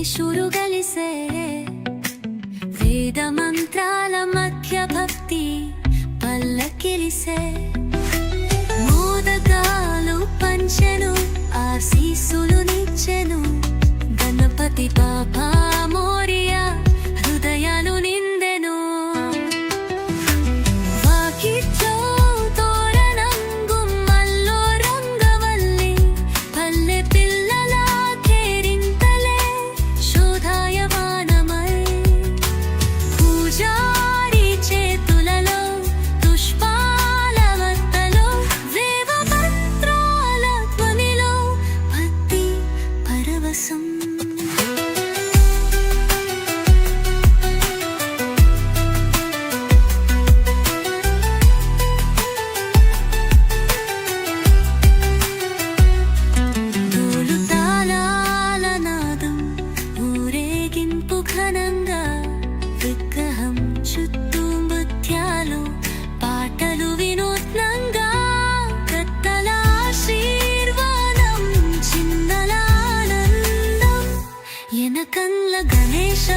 గణేశుడు గలిసే వేద మంత్రాల మధ్య భక్తి పల్లకిలిసే మోదగాలు పంచెను ఆశీస్సులు నిచ్చెను గణపతి బాబా మోరియా హృదయాలు నిందెను వాకిట్లో తోరణం గుమ్మల్లో రంగవల్లి పల్లె పిల్లల కేరింతలే శోధాయమానమై పూజారి చేతులలో పుష్పాల వత్తలో వేద మంత్రాల ధ్వనిలో భక్తి పరవశం ఘనంగా విగ్రహం చుట్టూ ముత్యాలు పాటలు వినూత్నంగా పెద్దల ఆశీర్వాదం చిన్నల ఆనందం ఎనకల్ల గణేశ